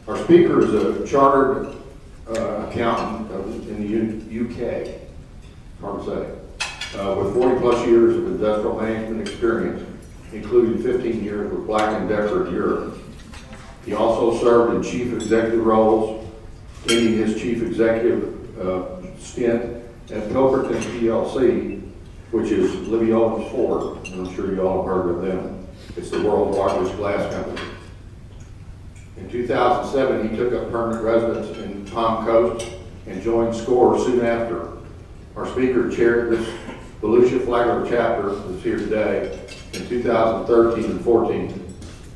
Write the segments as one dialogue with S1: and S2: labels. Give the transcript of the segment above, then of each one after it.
S1: Our speaker is a chartered accountant in the UK, hard to say, with 40 plus years of industrial management experience, including 15 years with Black & Decker in Europe. He also served in chief executive roles, ending his chief executive stint at Leverton PLC, which is Libby Owens Ford. I'm sure you all have heard of them. It's the world's largest glass company. In 2007, he took up permanent residence in Palm Coast and joined SCORE soon after. Our speaker chaired this Volusia Flagler chapter that's here today in 2013 and 14.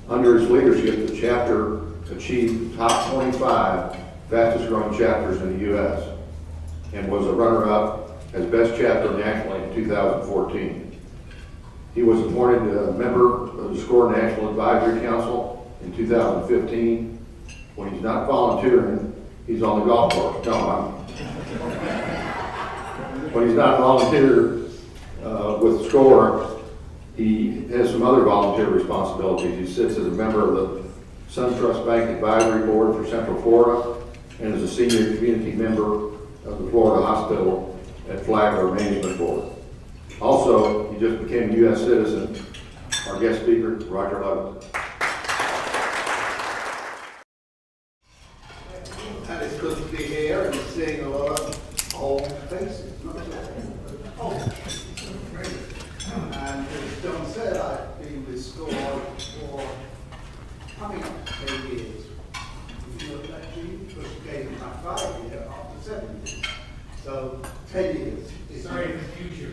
S1: Under his leadership, the chapter achieved top 25 fastest growing chapters in the U.S. and was a runner-up as best chapter nationally in 2014. He was appointed a member of the SCORE National Advisory Council in 2015. When he's not volunteering, he's on the golf course. No, when he's not volunteer with SCORE, he has some other volunteer responsibilities. He sits as a member of the SunTrust Bank Advisory Board for Central Florida and is a senior community member of the Florida Hospital at Flagler Management Board. Also, he just became a U.S. citizen. Our guest speaker, Roger Leverton.
S2: And it's good to be here and seeing a lot of old faces. And as John said, I've been with SCORE for coming up to 10 years. If you look at that, because you gave me my 5 year after 7 years. So 10 years.
S3: Sorry, in the future.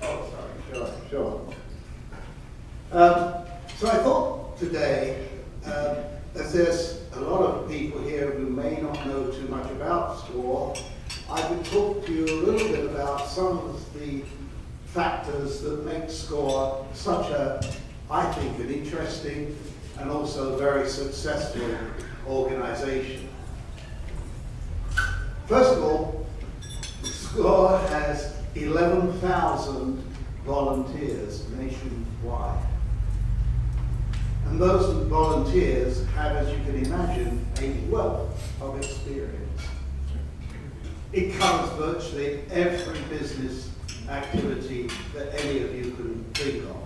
S2: Oh, sorry, sure. So I thought today, as there's a lot of people here who may not know too much about SCORE, I would talk to you a little bit about some of the factors that make SCORE such a, I think, an interesting and also very successful organization. First of all, SCORE has 11,000 volunteers nationwide. And those volunteers have, as you can imagine, a wealth of experience. It covers virtually every business activity that any of you can think of.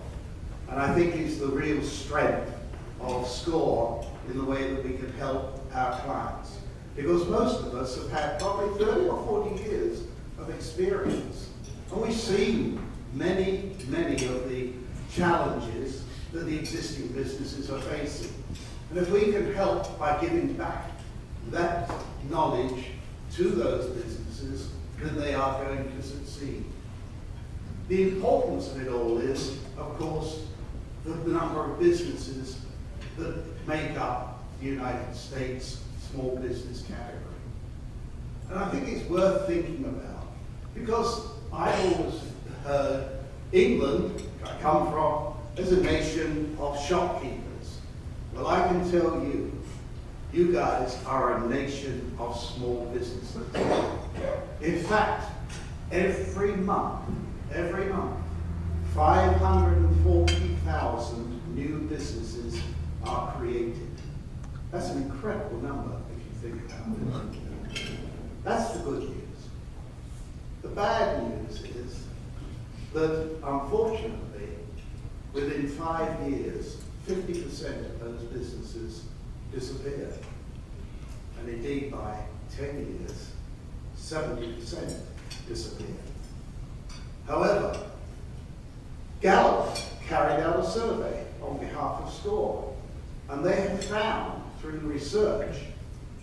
S2: And I think it's the real strength of SCORE in the way that we can help our clients. Because most of us have had probably 30 or 40 years of experience. And we've seen many of the challenges that the existing businesses are facing. And if we can help by giving back that knowledge to those businesses, then they are going to succeed. The importance of it all is, of course, the number of businesses that make up the United States small business category. And I think it's worth thinking about, because I've always heard England, I come from, as a nation of shopkeepers. Well, I can tell you, you guys are a nation of small businesses. In fact, every month, 540,000 new businesses are created. That's an incredible number if you think about it. That's the good news. The bad news is that, unfortunately, within 5 years, 50% of those businesses disappear. And indeed, by 10 years, 70% disappear. However, Gallup carried out a survey on behalf of SCORE, and they have found through research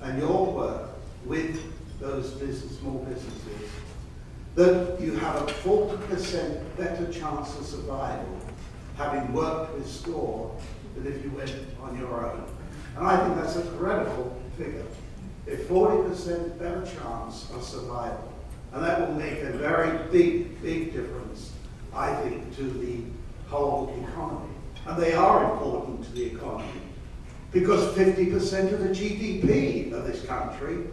S2: and your work with those small businesses that you have a 40% better chance of survival having worked with SCORE than if you went on your own. And I think that's a credible figure. A 40% better chance of survival. And that will make a very big difference, I think, to the whole economy. And they are important to the economy because 50% of the GDP of this country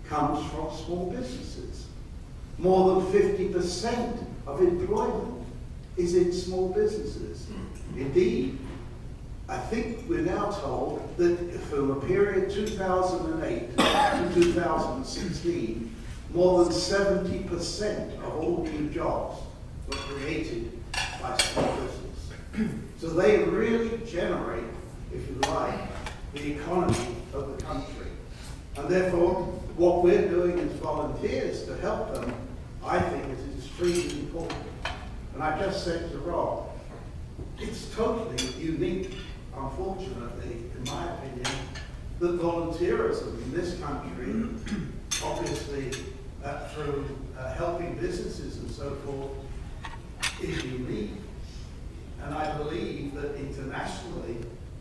S2: comes from small businesses. More than 50% of employment is in small businesses. Indeed, I think we're now told that from a period 2008 to 2016, more than 70% of all new jobs were created by small business. So they really generate, if you like, the economy of the country. And therefore, what we're doing as volunteers to help them, I think is extremely important. And I just said to Rob, it's totally unique, unfortunately, in my opinion, that volunteerism in this country, obviously through helping businesses and so forth, is unique. And I believe that internationally,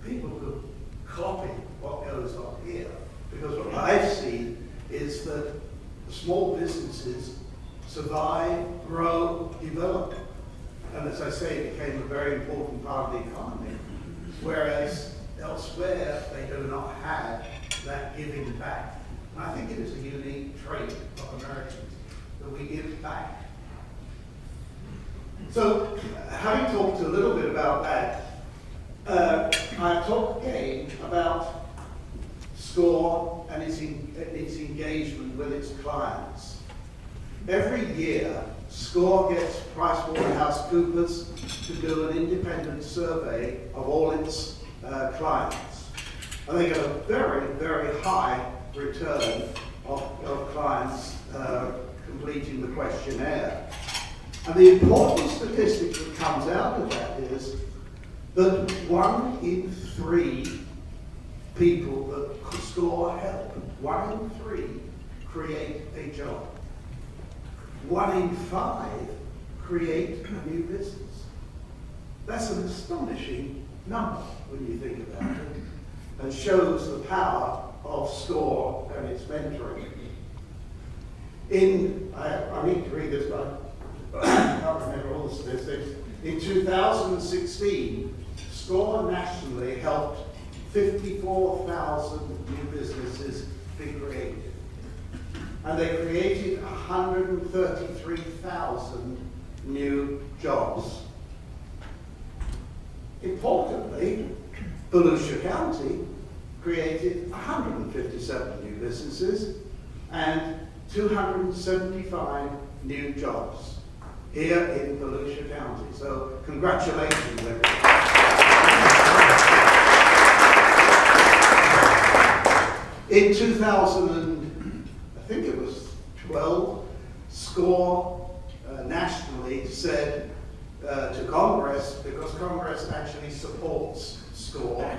S2: people could copy what goes on here. Because what I've seen is that small businesses survive, grow, develop. And as I say, it became a very important part of the economy. Whereas elsewhere, they do not have that giving back. And I think it is a unique trait of Americans that we give back. So, having talked a little bit about that, I talk again about SCORE and its engagement with its clients. Every year, SCORE gets PricewaterhouseCoopers to do an independent survey of all its clients. And they get a very, very high return of clients completing the questionnaire. And the important statistic that comes out of that is that 1 in 3 people that SCORE help, 1 in 3 create a job. 1 in 5 create a new business. That's an astonishing number when you think about it, and shows the power of SCORE and its mentoring. I need to read this one. I can't remember all the statistics. In 2016, SCORE nationally helped 54,000 new businesses be created. And they created 133,000 new jobs. Importantly, Volusia County created 157 new businesses and 275 new jobs here in Volusia County. So congratulations, everyone. In 2012, SCORE nationally said to Congress, because Congress actually supports SCORE,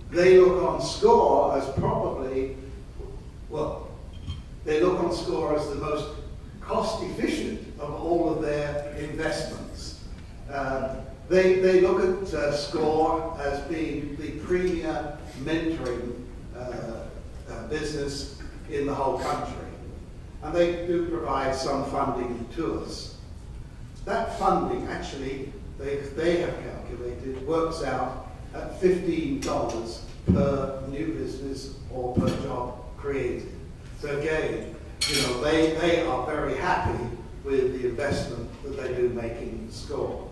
S2: they look on SCORE as probably, they look on SCORE as the most cost-efficient of all of their investments. They look at SCORE as being the premier mentoring business in the whole country. And they do provide some funding to us. That funding actually, they have calculated, works out at $15 per new business or per job created. So again, they are very happy with the investment that they do make in SCORE.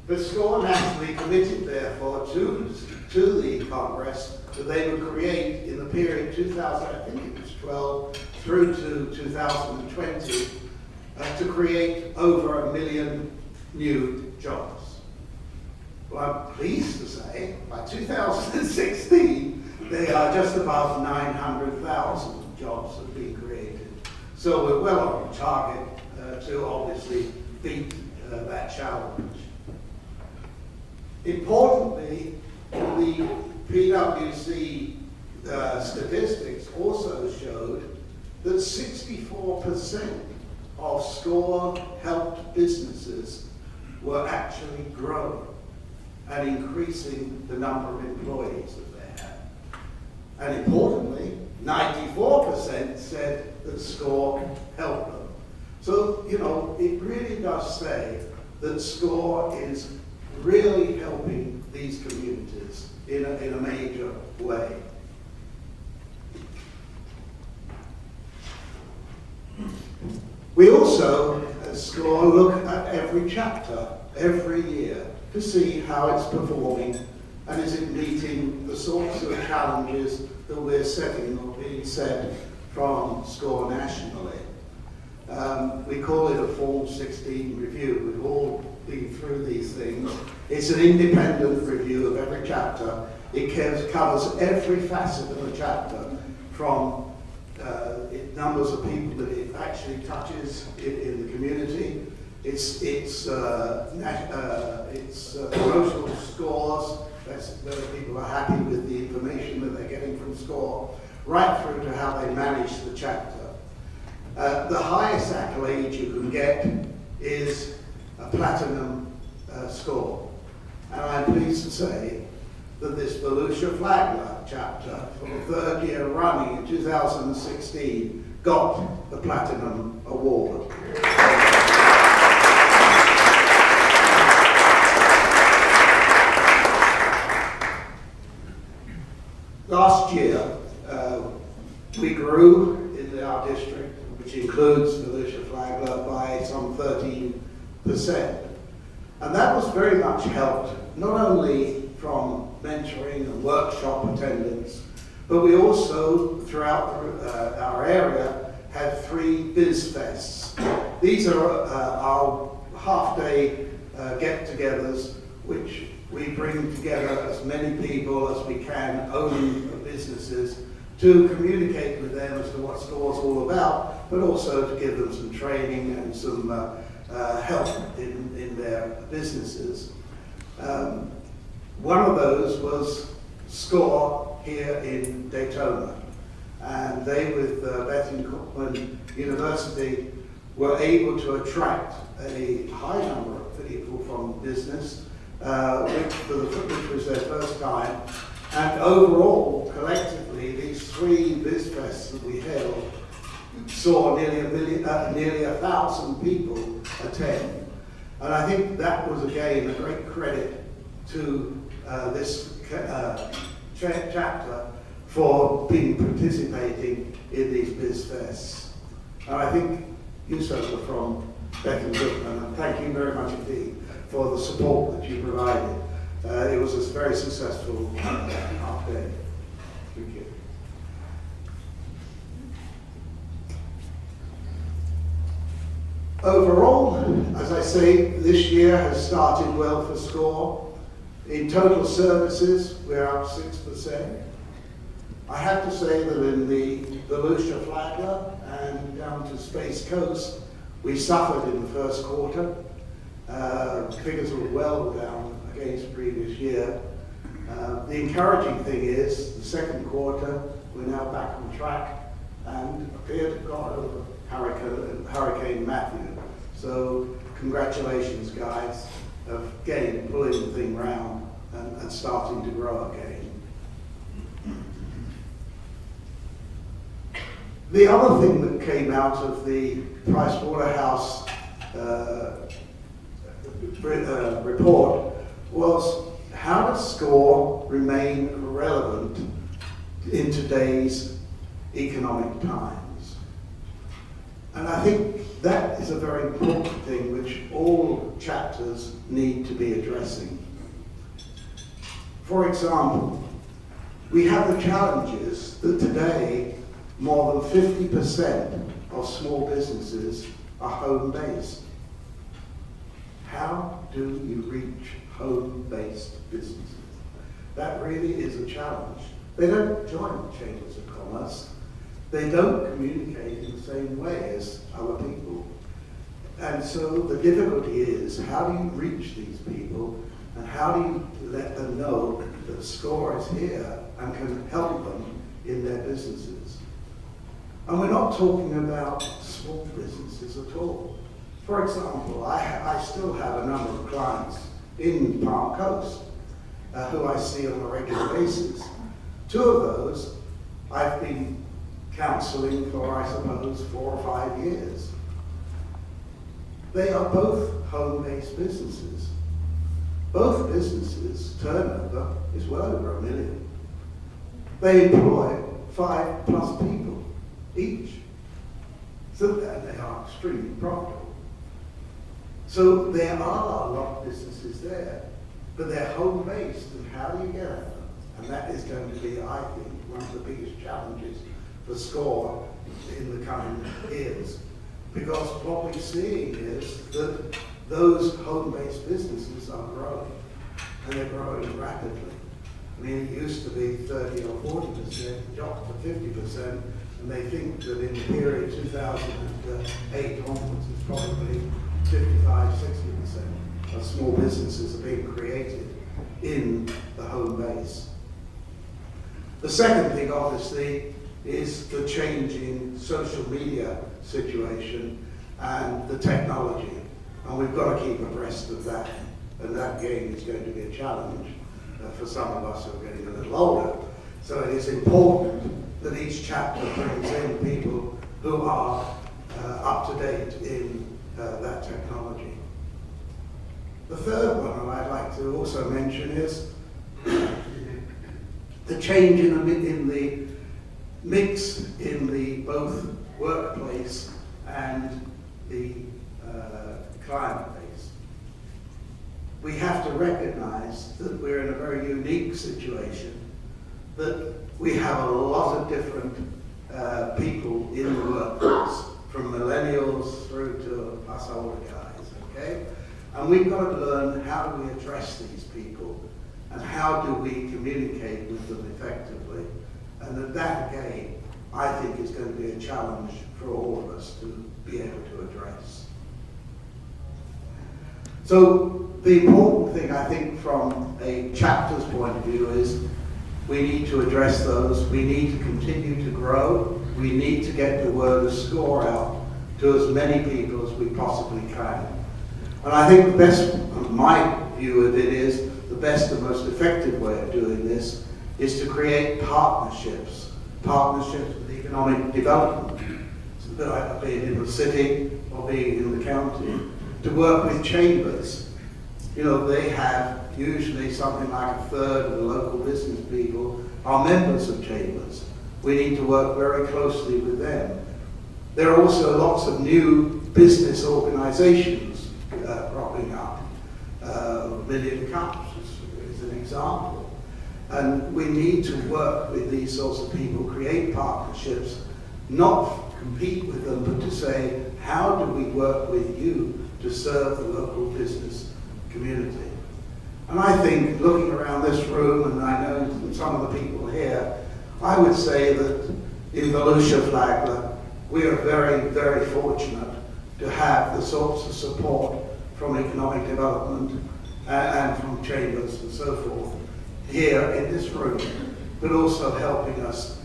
S2: But SCORE nationally committed, therefore, to the Congress that they would create in the period 2012 through to 2020 to create over 1 million new jobs. Well, I'm pleased to say by 2016 they are just above 900,000 jobs have been created. So we're well on target to obviously beat that challenge. Importantly, the PwC statistics also showed that 64% of SCORE helped businesses were actually growing and increasing the number of employees that they had. And importantly, 94% said that SCORE helped them. So, it really does say that SCORE is really helping these communities in a major way. We also, at SCORE, look at every chapter, every year, to see how it's performing and is it meeting the sorts of challenges that we're setting or being set from SCORE nationally. We call it a Form 16 review. We've all been through these things. It's an independent review of every chapter. It covers every facet of the chapter, from numbers of people that it actually touches in the community, its promotional scores, that's whether people are happy with the information that they're getting from SCORE, right through to how they manage the chapter. The highest accolade you can get is a platinum score. And I'm pleased to say that this Volusia Flagler chapter, for the third year running in 2016, got the Platinum Award. Last year, we grew in our district, which includes Volusia Flagler, by some 13%. And that was very much helped, not only from mentoring and workshop attendance, but we also, throughout our area, had 3 Biz Fests. These are our half-day get-togethers, which we bring together as many people as we can, owning businesses, to communicate with them as to what SCORE's all about, but also to give them some training and some help in their businesses. One of those was SCORE here in Daytona, and they, with Leverton University, were able to attract a high number of people from business, which was their first time. And overall, collectively, these 3 Biz Fests that we held saw nearly 1,000 people attend. And I think that was, again, a great credit to this chapter for participating in these Biz Fests. And I think you, sir, were from Leverton, and thank you very much indeed for the support that you provided. It was a very successful half day. Thank you. Overall, as I say, this year has started well for SCORE. In total services, we're up 6%. I have to say that in the Volusia Flagler and down to Space Coast, we suffered in the first quarter. Figures were well down against the previous year. The encouraging thing is, the second quarter, we're now back on track and appear to have got over Hurricane Matthew. So congratulations, guys, of again pulling the thing round and starting to grow again. The other thing that came out of the Pricewaterhouse report was, how does SCORE remain relevant in today's economic times? And I think that is a very important thing which all chapters need to be addressing. For example, we have the challenges that today more than 50% of small businesses are home-based. How do you reach home-based businesses? That really is a challenge. They don't join chambers of commerce. They don't communicate in the same way as other people. And so the difficulty is, how do you reach these people, and how do you let them know that SCORE is here and can help them in their businesses? And we're not talking about small businesses at all. For example, I still have a number of clients in Palm Coast who I see on a regular basis. 2 of those I've been counseling for, I suppose, 4 or 5 years. They are both home-based businesses. Both businesses' turnover is well over $1 million. They employ 5+ people each. So they are extremely profitable. So there are a lot of businesses there. but they're home-based, and how do you get at them? And that is going to be, I think, one of the biggest challenges for SCORE in the coming years. Because what we're seeing is that those home-based businesses are growing, and they're growing rapidly. I mean, it used to be 30 or 40%, dropped to 50%, and they think that in the period 2008 onwards, it's probably 55, 60% of small businesses are being created in the home base. The second thing, obviously, is the changing social media situation and the technology. And we've got to keep abreast of that. And that, again, is going to be a challenge for some of us who are getting a little older. So it is important that each chapter brings in people who are up to date in that technology. The third one I'd like to also mention is the change in the mix in the both workplace and the client base. We have to recognize that we're in a very unique situation, that we have a lot of different people in the workforce, from millennials through to us older guys, okay? And we've got to learn, how do we address these people, and how do we communicate with them effectively? And that again, I think is going to be a challenge for all of us to be able to address. So the important thing, I think, from a chapter's point of view is we need to address those. We need to continue to grow. We need to get the word of SCORE out to as many people as we possibly can. And I think the best, my view of it is, the best and most effective way of doing this is to create partnerships with economic development, be it in the city or being in the county, to work with chambers. You know, they have usually something like a third of the local business people are members of chambers. We need to work very closely with them. There are also lots of new business organizations cropping up. Million Cups is an example. And we need to work with these sorts of people, create partnerships, not compete with them, but to say, how do we work with you to serve the local business community? And I think, looking around this room, and I know from some of the people here, I would say that in Volusia Flagler, we are very, very fortunate to have the sorts of support from economic development and from chambers and so forth here in this room, but also helping us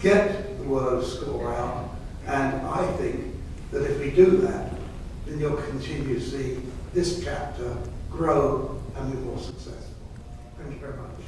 S2: get the word of SCORE out. And I think that if we do that, then you'll continue to see this chapter grow and be more successful. Thank you very much.